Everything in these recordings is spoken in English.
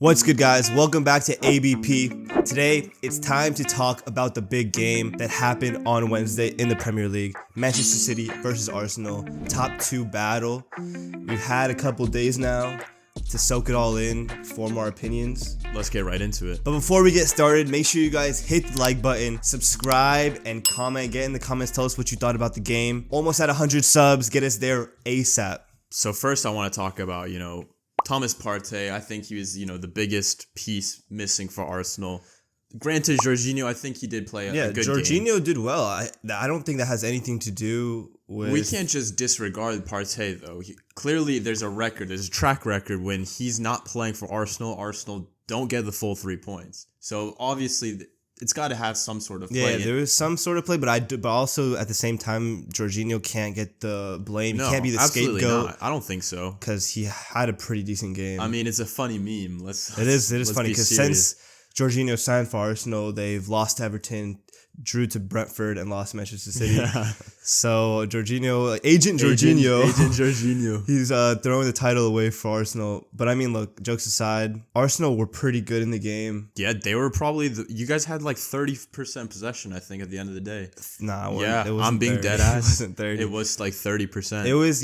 What's good, guys? Welcome back to ABP. Today, it's time to talk about the big game that happened on Wednesday in the Premier League. Manchester City versus Arsenal, top two battle. We've had a couple days now to soak it all in, form our opinions. Let's get right into it. But before we get started, make sure you guys hit the like button, subscribe, and comment. Get in the comments, tell us what you thought about the game. Almost at 100 subs, get us there ASAP. So first I want to talk about, Thomas Partey. I think he was, the biggest piece missing for Arsenal. Granted, Jorginho, I think he did play a good game. Jorginho did well. I don't think that has anything to do with... We can't just disregard Partey, though. Clearly, there's a track record when he's not playing for Arsenal don't get the full 3 points. So, obviously, it's got to have some sort of play. Yeah, there is some sort of play, but also, at the same time, Jorginho can't get the blame. He can't be the scapegoat. Not. I don't think so. Because he had a pretty decent game. I mean, it's a funny meme. It is funny, because since Jorginho signed for Arsenal, they've lost to Everton, drew to Brentford, and lost to Manchester City. Yeah. So Agent Jorginho, he's throwing the title away for Arsenal. But I mean, look, jokes aside, Arsenal were pretty good in the game. Yeah, they were probably you guys had like 30% possession, I think, at the end of the day. Nah, I'm being 30. dead ass. It wasn't 30. It was like 30%. It was,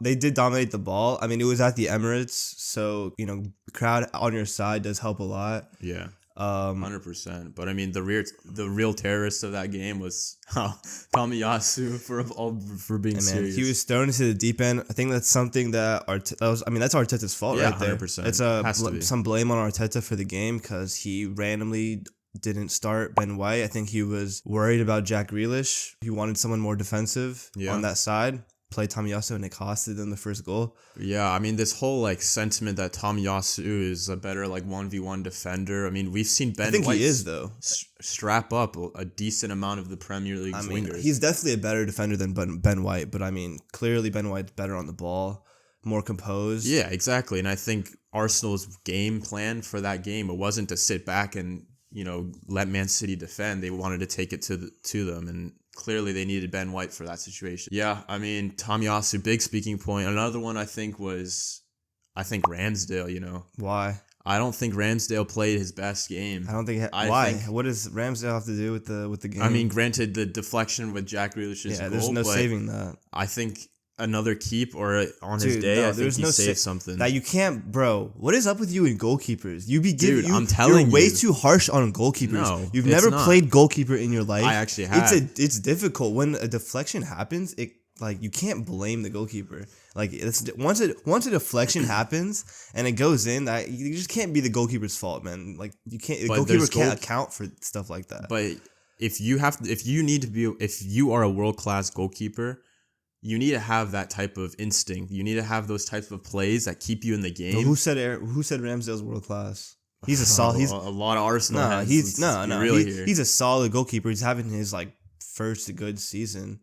they did dominate the ball. I mean, it was at the Emirates, so the crowd on your side does help a lot. Yeah. 100%. But I mean, the real terrorist of that game was Tomiyasu for being serious. He was thrown into the deep end. I think that's something that's Arteta's fault right there. 100%. It's some blame on Arteta for the game because he randomly didn't start Ben White. I think he was worried about Jack Grealish. He wanted someone more defensive on that side. Played Tomiyasu and it costed them the first goal. Yeah, I mean, this whole sentiment that Tomiyasu is a better 1v1 defender. I mean, we've seen Ben White he is, though. Strap up a decent amount of the Premier League's wingers. He's definitely a better defender than Ben White, but I mean, clearly Ben White's better on the ball, more composed. Yeah, exactly. And I think Arsenal's game plan for that game, it wasn't to sit back and let Man City defend. They wanted to take it to them, and clearly they needed Ben White for that situation. Yeah, I mean, Tomiyasu, big speaking point. Another one I think was Ramsdale. Why? I don't think Ramsdale played his best game. I don't think. Why? What does Ramsdale have to do with the game? I mean, granted, the deflection with Jack Grealish's goal, there's no saving that. I think another keep or on his day, I think he saved something. That you can't, bro. What is up with you and goalkeepers? I'm telling you, you're way too harsh on goalkeepers. No, you've never played goalkeeper in your life. I actually have. It's difficult when a deflection happens. You can't blame the goalkeeper. Once a deflection happens and it goes in, that you just can't be the goalkeeper's fault, man. You can't. The goalkeeper can't account for stuff like that. But if you are a world-class goalkeeper, you need to have that type of instinct. You need to have those types of plays that keep you in the game. Who said Ramsdale's world class? He's a solid. He's a lot of Arsenal. He's a solid goalkeeper. He's having his first good season.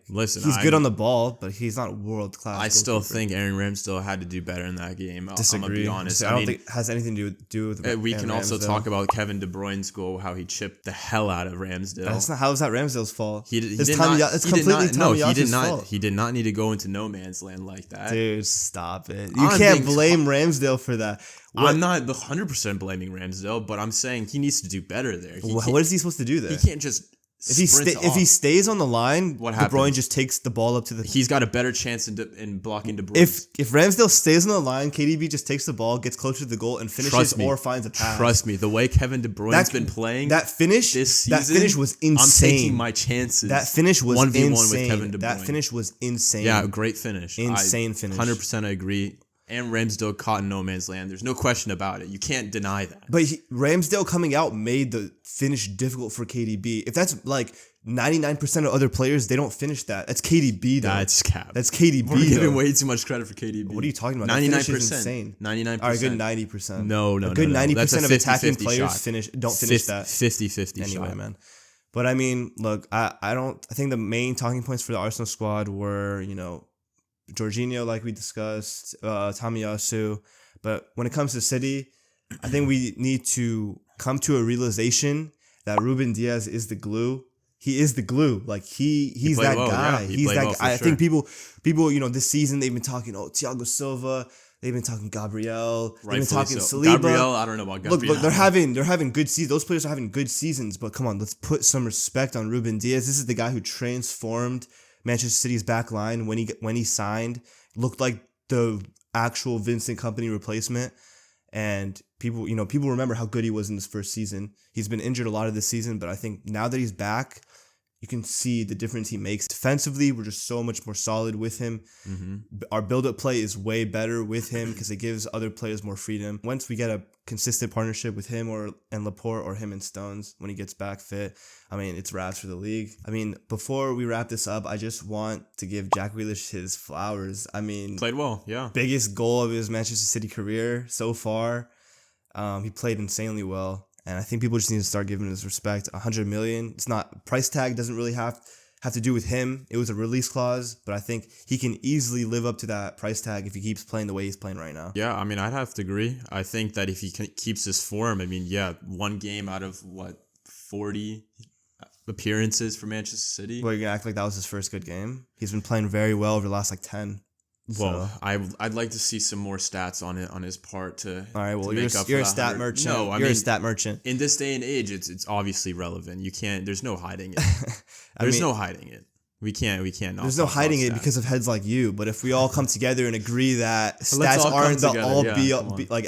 He's good on the ball, but he's not world class. I still think Aaron Ramsdale had to do better in that game. Disagree. I'm gonna be honest. I don't think it has anything to do with. We can also talk about Kevin De Bruyne's goal, how he chipped the hell out of Ramsdale. How is that Ramsdale's fault? It's completely Tomiyasu's fault. He did not need to go into no man's land like that. Dude, stop it! You can't blame Ramsdale for that. I'm not 100% blaming Ramsdale, but I'm saying he needs to do better there. What is he supposed to do there? He can't just. If he stays on the line, what De Bruyne just takes the ball up to the... He's got a better chance in blocking De Bruyne. If Ramsdale stays on the line, KDB just takes the ball, gets closer to the goal, and finishes or finds a pass. Trust me, the way Kevin De Bruyne's been playing this season, that finish was insane. I'm taking my chances. That finish was 1v1 insane. with Kevin De Bruyne. That finish was insane. Yeah, great finish. Insane finish. 100% agree. And Ramsdale caught in no man's land. There's no question about it. You can't deny that. But Ramsdale coming out made the finish difficult for KDB. If that's 99% of other players, they don't finish that. That's KDB, though. That's cap. That's KDB, We're giving way too much credit for KDB. What are you talking about? 99%. Insane. 99%. All right, good 90%. No. A good 90% of attacking players shot. don't finish that. 50-50 anyway, shot. Man. But I mean, look, I think the main talking points for the Arsenal squad were, Jorginho, like we discussed, Tomiyasu. But when it comes to City, I think we need to come to a realization that Ruben Diaz is the glue. He is the glue. He's that guy. Yeah, he's that guy. I think people, sure. this season they've been talking, Thiago Silva, They've been talking Gabriel. They've been Rightfully talking so. Saliba. Gabriel, I don't know about Gabriel. Look, they're having good seasons. Those players are having good seasons. But come on, let's put some respect on Ruben Diaz. This is the guy who transformed Manchester City's back line when he signed. Looked like the actual Vincent Kompany replacement. And people remember how good he was in his first season. He's been injured a lot of this season, but I think now that he's back, you can see the difference he makes. Defensively, we're just so much more solid with him. Our build-up play is way better with him because it gives other players more freedom. Once we get a consistent partnership with him and Laporte or him and Stones when he gets back fit, I mean, it's wraps for the league. I mean, before we wrap this up, I just want to give Jack Grealish his flowers. I mean, played well, yeah. Biggest goal of his Manchester City career so far. He played insanely well. And I think people just need to start giving him his respect. 100 million. It's not, price tag doesn't really have to do with him. It was a release clause, but I think he can easily live up to that price tag if he keeps playing the way he's playing right now. Yeah, I mean, I'd have to agree. I think that if he keeps his form, I mean, yeah, one game out of 40 appearances for Manchester City. Well, you're gonna act like that was his first good game? He's been playing very well over the last 10. Well, so. I'd like to see some more stats on his part to. All right, well, you're a stat merchant. No, you're a stat merchant. In this day and age, it's obviously relevant. You can't. There's no hiding it. No hiding it. We can't. There's no hiding it because of heads like you. But if we all come together and agree that stats aren't the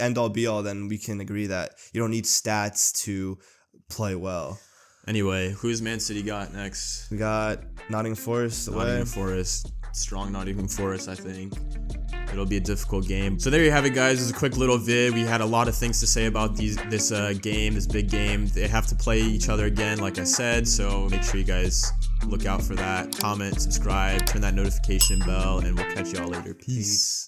end all be all, then we can agree that you don't need stats to play well. Anyway, who's Man City got next? We got Nottingham Forest away. Nottingham Forest. Strong Nottingham Forest, I think. It'll be a difficult game. So there you have it, guys. It was a quick little vid. We had a lot of things to say about this big game. They have to play each other again, like I said. So make sure you guys look out for that. Comment, subscribe, turn that notification bell, and we'll catch y'all later. Peace.